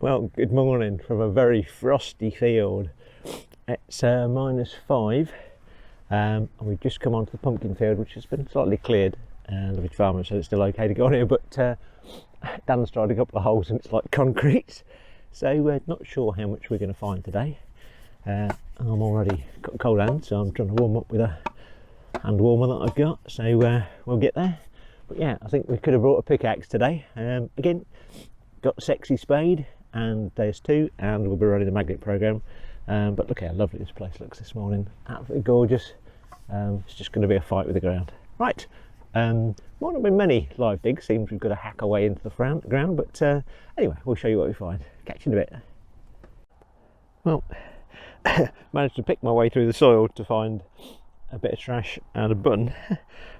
Well, good morning from a very frosty field. It's -5 and we've just come onto the pumpkin field, which has been slightly cleared, and the farmer said it's still okay to go on here, but Dan's tried a couple of holes and it's like concrete, so we're not sure how much we're going to find today. I'm already got cold hands, so I'm trying to warm up with a hand warmer that I've got, so we'll get there. But yeah, I think we could have brought a pickaxe today. Again, got a sexy spade, and there's 2, and we'll be running the magnet program. But look how lovely this place looks this morning, absolutely gorgeous. It's just going to be a fight with the ground. Right, might not be many live digs, seems we've got to hack our way into the ground, but anyway, we'll show you what we find. Catch you in a bit. Well, managed to pick my way through the soil to find a bit of trash and a bun,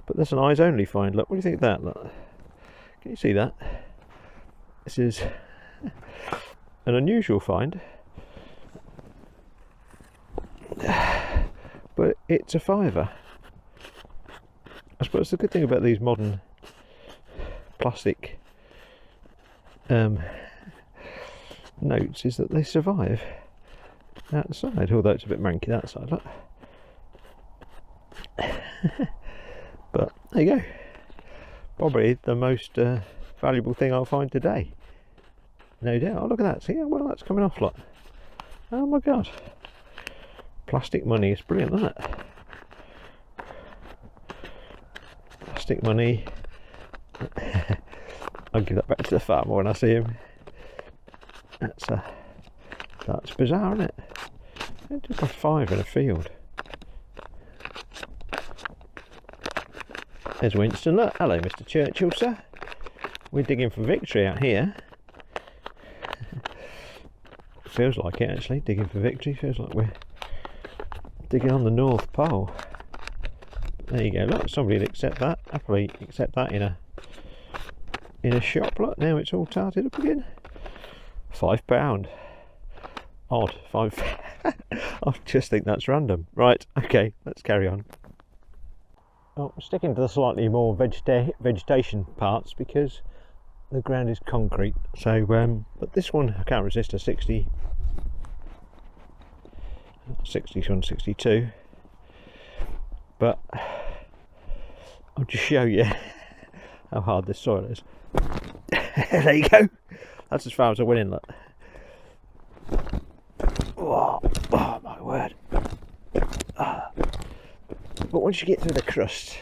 but there's an eyes only find. Look, what do you think of that? Look, can you see that? This is an unusual find, but it's a fiver. I suppose the good thing about these modern plastic notes is that they survive outside, although it's a bit manky that side, look. But there you go, probably the most valuable thing I'll find today, no doubt. Oh, look at that, see how well that's coming off, look. Oh my god, plastic money is brilliant, isn't it? Plastic money. I'll give that back to the farmer when I see him. That's bizarre, isn't it? Just a five in a field. There's Winston, look. Hello, Mr. Churchill, sir. We're digging for victory out here. Feels like it, actually, digging for victory. Feels like we're digging on the North Pole. There you go, look, somebody'd accept that, happily accept that in a shop. Look, now it's all tarted up again. £5. Odd, 5. I just think that's random. Right, okay, let's carry on. Well, sticking to the slightly more vegetation parts, because the ground is concrete, so but this one I can't resist a 61, 62, but I'll just show you how hard this soil is. There you go, that's as far as I went in, look. Oh my word. But once you get through the crust,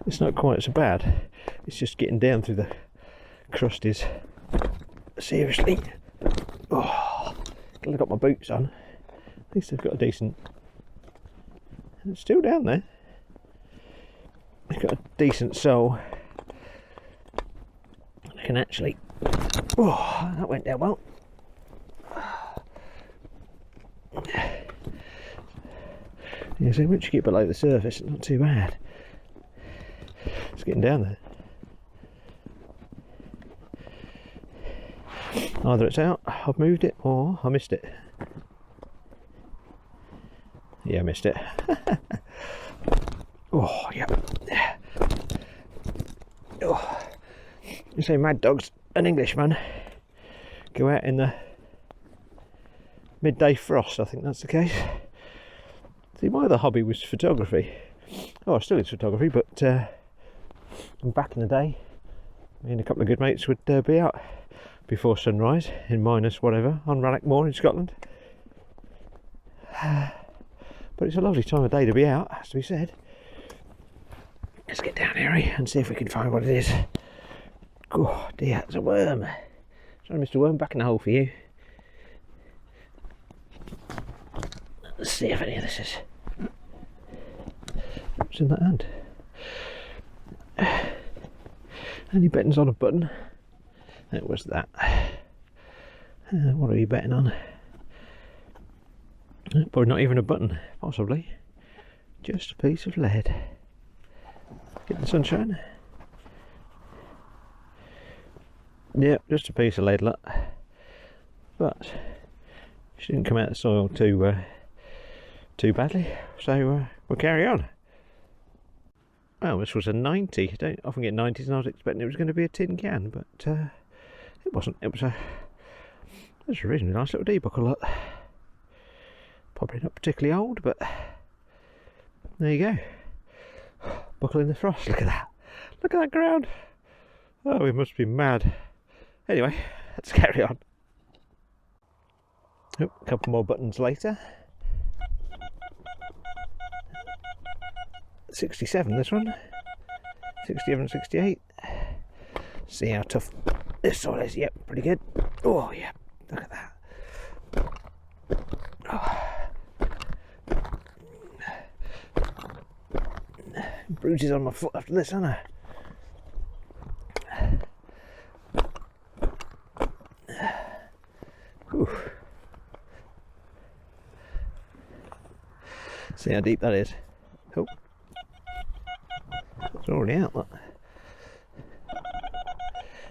it's not quite so bad. It's just getting down through the crust is seriously. Oh, glad I've got my boots on. At least I've got a decent. And it's still down there. I've got a decent sole. I can actually. Oh, that went down well. Yeah, so once you get below the surface, it's not too bad. It's getting down there. Either it's out, I've moved it, or I missed it. Yeah, I missed it. Oh, yeah. Oh. You say mad dogs, an Englishman, go out in the midday frost, I think that's the case. See, my other hobby was photography. Oh, still is photography, but back in the day, me and a couple of good mates would be out before sunrise in minus whatever on Rannoch Moor in Scotland. But it's a lovely time of day to be out, has to be said. Let's get down here and see if we can find what it is. Oh dear, it's a worm. Sorry, Mr. Worm, back in the hole for you. Let's see if any of this is. What's in that hand? Any buttons on a button? It was that. What are you betting on? Probably not even a button, possibly. Just a piece of lead. Get the sunshine. Yep, just a piece of lead, look. But she didn't come out of the soil too badly, so we'll carry on. Well, this was a 90. I don't often get 90s, and I was expecting it was going to be a tin can, but it wasn't. It was a reasonably nice little D-buckle, look. Probably not particularly old, but there you go. Buckle in the frost. Look at that. Look at that ground. Oh, we must be mad. Anyway, let's carry on. Oh, a couple more buttons later. 67 this one. 67, 68. See how tough this soil is. Yep, pretty good. Oh yeah, look at that. Oh. Bruises on my foot after this, aren't I? Whew. See how deep that is. Oh, it's already out. Look,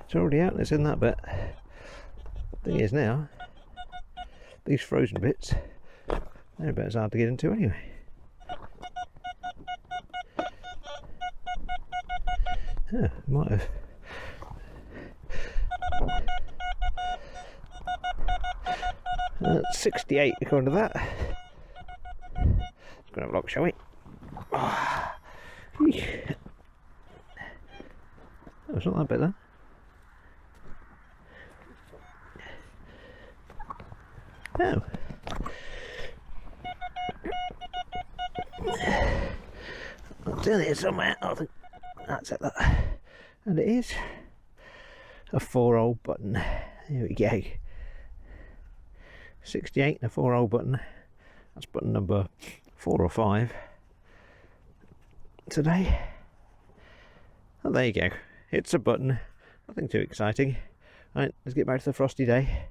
it's already out. And it's in that bit. Thing is now, these frozen bits, they're about as hard to get into anyway. Yeah, might have. 68 according to that. Let's go have a look, shall we? Oh, it's not that bit then. Oh. It's in here somewhere. I think that's it. And it is a 4-hole button. There we go. 68 and a 4-hole button. That's button number 4 or 5 today. Oh, there you go. It's a button. Nothing too exciting. Right, let's get back to the frosty day.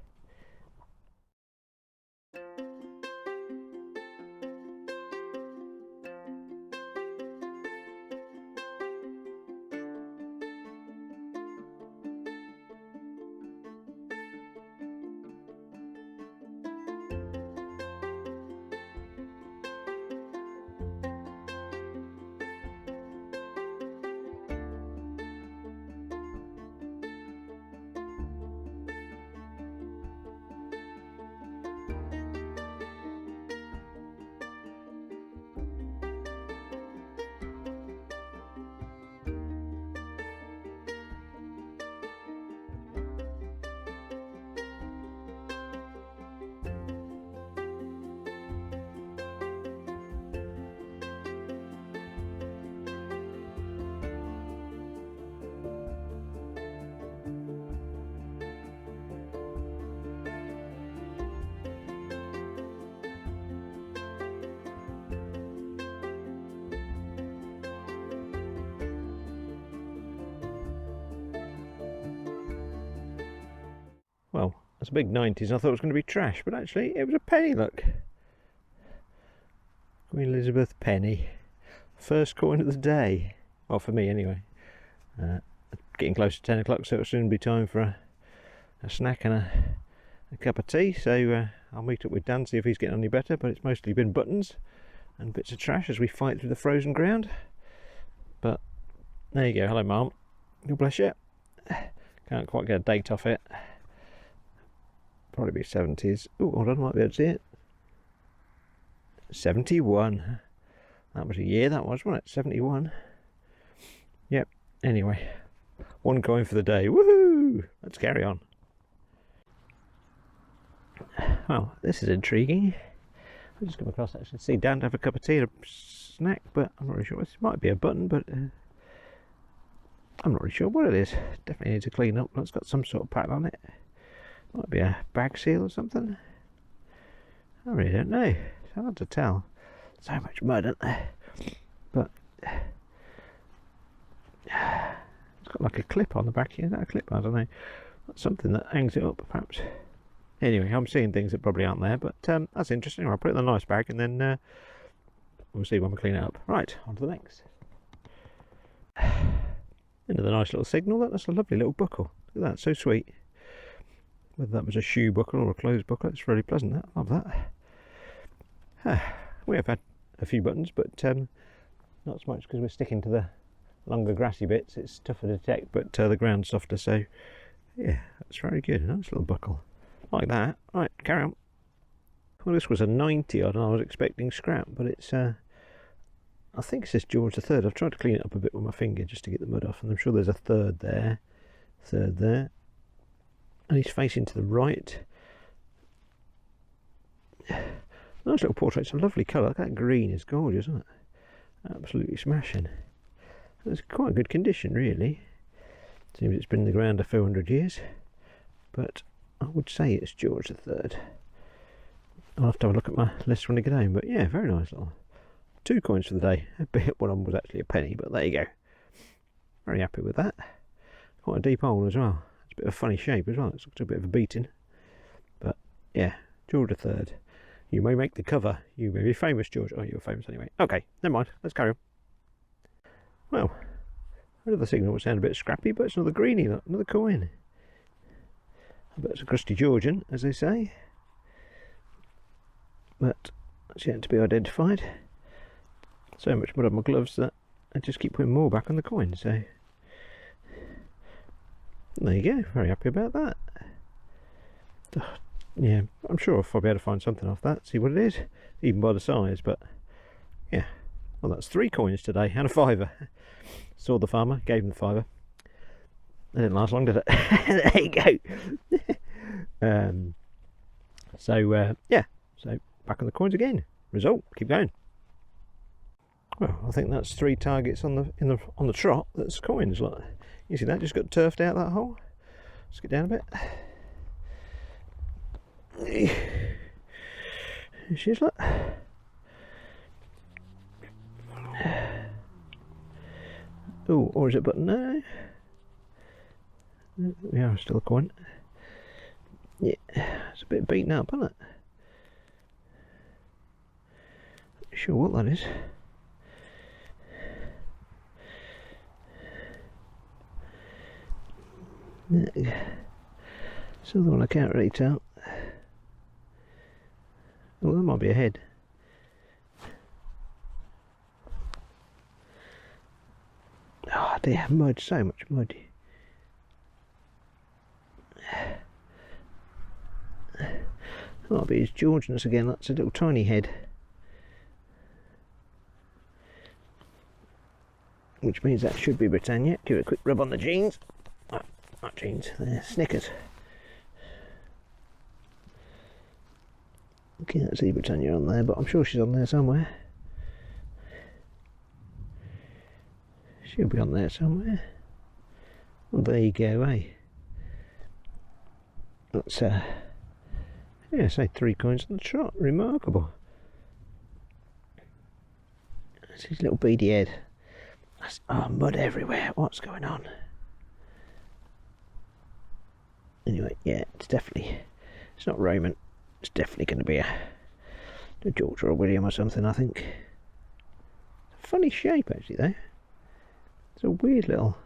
Well, that's a big 90s. I thought it was going to be trash, but actually it was a penny, look. Queen Elizabeth penny. First coin of the day. Well, for me anyway. Getting close to 10 o'clock, so it'll soon be time for a snack and a cup of tea. So I'll meet up with Dan, see if he's getting any better, but it's mostly been buttons and bits of trash as we fight through the frozen ground. But there you go. Hello, Mum. God bless you. Can't quite get a date off it. Probably be 70s. Oh, hold on, I might be able to see it. 71. That was a year, that was, wasn't it? 71. Yep. Anyway, one coin for the day. Woohoo! Let's carry on. Well, this is intriguing. I just come across actually see Dan have a cup of tea and a snack, but I'm not really sure. This might be a button, but I'm not really sure what it is. Definitely needs to clean up. It's got some sort of pattern on it. Might be a bag seal or something. I really don't know. hard to tell. So much mud, isn't there? But it's got like a clip on the back here. Is that a clip? I don't know. That's something that hangs it up, perhaps. Anyway, I'm seeing things that probably aren't there, but that's interesting. I'll put it in a nice bag and then we'll see when we clean it up. Right, on to the next. Another nice little signal. That's a lovely little buckle. Look at that, so sweet. Whether that was a shoe buckle or a clothes buckle, it's really pleasant. That. Love that. We have had a few buttons, but not so much because we're sticking to the longer grassy bits. It's tougher to detect, but the ground's softer, so yeah, that's very good. Nice little buckle. Like that. Right, carry on. Well, this was a 90 odd, and I was expecting scrap, but it's I think it says George III. I've tried to clean it up a bit with my finger just to get the mud off, and I'm sure there's a third there, and he's facing to the right. Nice little portrait. It's a lovely colour. That green is gorgeous, isn't it? Absolutely smashing. It's quite good condition, really. Seems it's been in the ground a few hundred years, but I would say it's George III. I'll have to have a look at my list when I get home, but yeah, very nice little. 2 coins for the day. One of them was actually a penny, but there you go. Very happy with that. Quite a deep hole as well. It's a bit of a funny shape as well. It's got a bit of a beating. But yeah, George III. You may make the cover. You may be famous, George. Oh, you're famous anyway. Okay, never mind. Let's carry on. Well, another signal would sound a bit scrappy, but it's another greenie, look, another coin. I bet it's a crusty Georgian, as they say. But that's yet to be identified. So much mud on my gloves that I just keep putting more back on the coin, so there you go. Very happy about that. Yeah, I'm sure I'll be able to find something off that, see what it is, even by the size. But yeah, well, that's 3 coins today and a fiver. Saw the farmer, gave him the fiver. That didn't last long, did it? There you go. Yeah, so back on the coins again. Result, keep going. Well, I think that's 3 targets on the trot. That's coins. Like, you see that just got turfed out that hole. Let's get down a bit. She's like. Oh, or is it button? No. We are still a coin. Yeah, it's a bit beaten up, isn't it? Not sure what that is. It's another one I can't really tell. Well, that might be a head. Oh dear, mud, so much mud. That might be his Georgians again. That's a little tiny head. Which means that should be Britannia. Give it a quick rub on the jeans. Oh, not jeans, they're Snickers. Can't see Britannia on there, but I'm sure she's on there somewhere. She'll be on there somewhere. Well, there you go, eh? That's yeah, say 3 coins on the trot. Remarkable. That's his little beady head. That's, oh, mud everywhere. What's going on? Anyway, yeah, it's definitely, it's not Roman. It's definitely going to be a George or a William or something, I think. It's a funny shape, actually, though. It's a weird little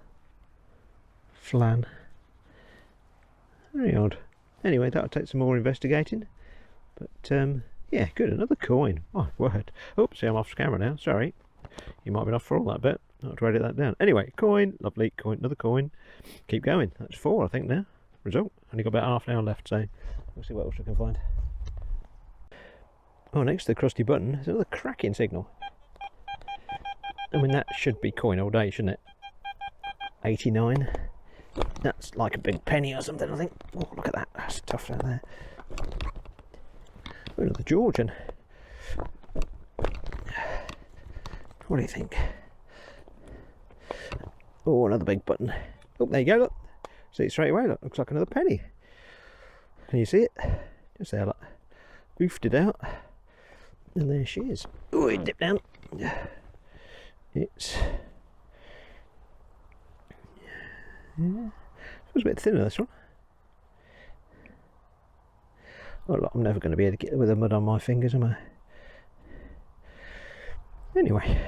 flan. Very odd. Anyway, that'll take some more investigating. But, yeah, good. Another coin. My word. Oops, see, I'm off camera now. Sorry. You might have been off for all that bit. I'll have to edit that down. Anyway, coin. Lovely. Coin. Another coin. Keep going. That's 4, I think, now. Result. Only got about half an hour left, so we'll see what else we can find. Oh, next to the crusty button is another cracking signal. I mean, that should be coin all day, shouldn't it? 89. That's like a big penny or something, I think. Oh, look at that. That's tough down there. Oh, another Georgian. What do you think? Oh, another big button. Oh, there you go, look. See it straight away, look. Looks like another penny. Can you see it? Just there, look. Boofed it out. And there she is. Oh, dip down. It's a bit thinner, this one. Well, I'm never going to be able to get with the mud on my fingers, am I? Anyway,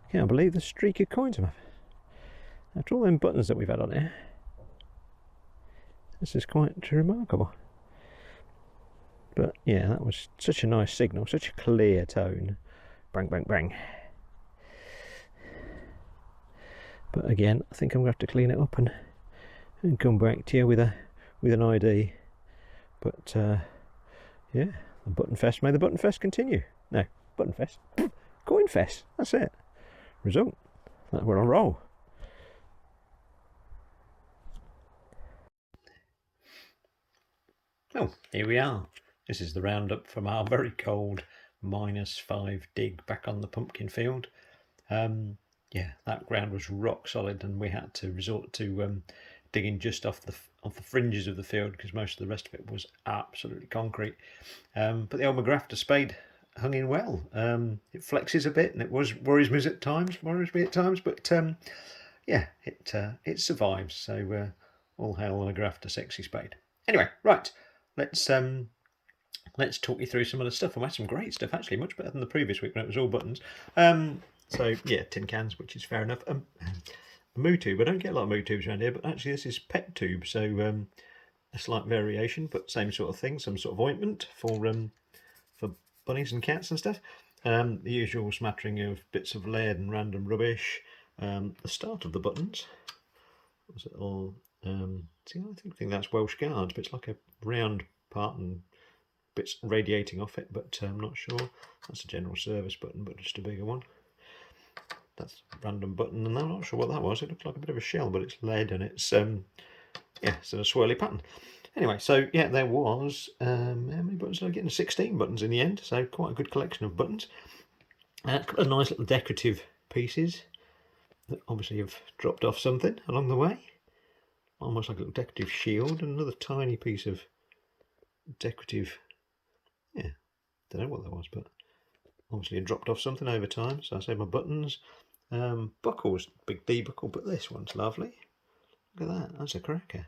I can't believe the streak of coins I'm having. After all them buttons that we've had on here, this is quite remarkable. But yeah, that was such a nice signal, such a clear tone. Bang, bang, bang. But again, I think I'm going to have to clean it up and come back to you with an ID. But yeah, the Button Fest. May the Button Fest continue. No, Button Fest. Coin Fest. That's it. Result. We're on roll. Oh, here we are. This is the roundup from our very cold -5 dig back on the pumpkin field. Yeah, that ground was rock solid, and we had to resort to digging just off the fringes of the field because most of the rest of it was absolutely concrete. But the old McGrafter spade hung in well. It flexes a bit, and it worries me at times. But yeah, it survives. So all hail the McGrafter sexy spade. Anyway, right, let's talk you through some of the stuff. And we had some great stuff actually, much better than the previous week when it was all buttons. So yeah, tin cans, which is fair enough. Moo tube. I don't get a lot of moo tubes around here, but actually this is pet tube, so a slight variation, but same sort of thing. Some sort of ointment for bunnies and cats and stuff. The usual smattering of bits of lead and random rubbish. The start of the buttons. Was it all? See, I think that's Welsh Guards, but it's like a round part and bits radiating off it, but I'm not sure. That's a general service button, but just a bigger one. That's a random button, and I'm not sure what that was. It looked like a bit of a shell, but it's lead, and it's yeah, it's a swirly pattern. Anyway, so yeah, there was how many buttons did I get? 16 buttons in the end, so quite a good collection of buttons. A couple of nice little decorative pieces that obviously have dropped off something along the way. Almost like a little decorative shield, and another tiny piece of decorative, yeah, don't know what that was, but obviously it dropped off something over time. So I say my buttons. Buckles, big D buckle, but this one's lovely. Look at that, that's a cracker.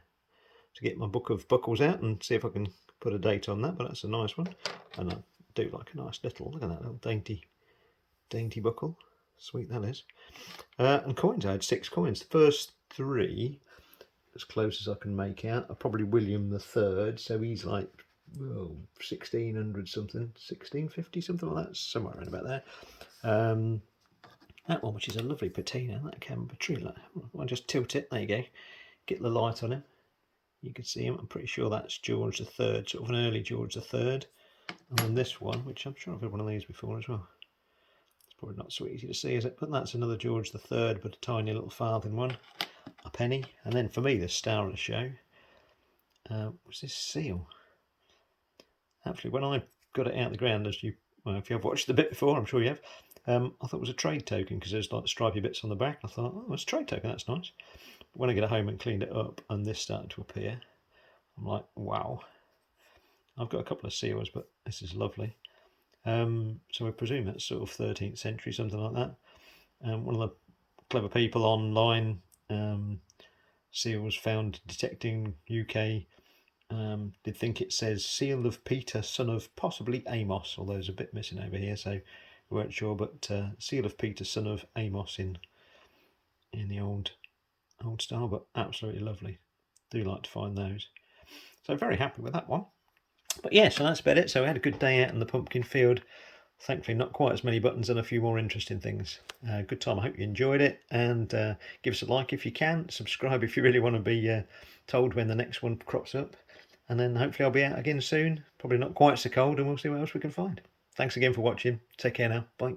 To get my book of buckles out and see if I can put a date on that, but that's a nice one. And I do like a nice little, look at that little dainty buckle. Sweet that is. And coins, I had 6 coins. The first 3, as close as I can make out, are probably William III, so he's like 1600 something, 1650, something like that, somewhere around about there. That one, which is a lovely patina, that camber tree. I'll just tilt it, there you go, get the light on him. You can see him. I'm pretty sure that's George III, sort of an early George III. And then this one, which I'm sure I've had one of these before as well. It's probably not so easy to see, is it? But that's another George III, but a tiny little farthing one, a penny. And then for me, the star of the show was this seal. Actually, when I got it out of the ground, if you have watched the bit before, I'm sure you have, I thought it was a trade token because there's like stripy bits on the back. I thought, oh, it's a trade token, that's nice. But when I get home and cleaned it up and this started to appear, I'm like, wow. I've got a couple of seals, but this is lovely. So I presume that's sort of 13th century, something like that. One of the clever people online, seals found detecting UK, did think it says seal of Peter, son of possibly Amos, although there's a bit missing over here, so we weren't sure. But seal of Peter, son of Amos in the old style, but absolutely lovely. Do like to find those. So very happy with that one. But yeah, so that's about it. So we had a good day out in the pumpkin field. Thankfully not quite as many buttons and a few more interesting things. Good time. I hope you enjoyed it, and give us a like if you can. Subscribe if you really want to be told when the next one crops up. And then hopefully I'll be out again soon. Probably not quite so cold, and we'll see what else we can find. Thanks again for watching. Take care now. Bye.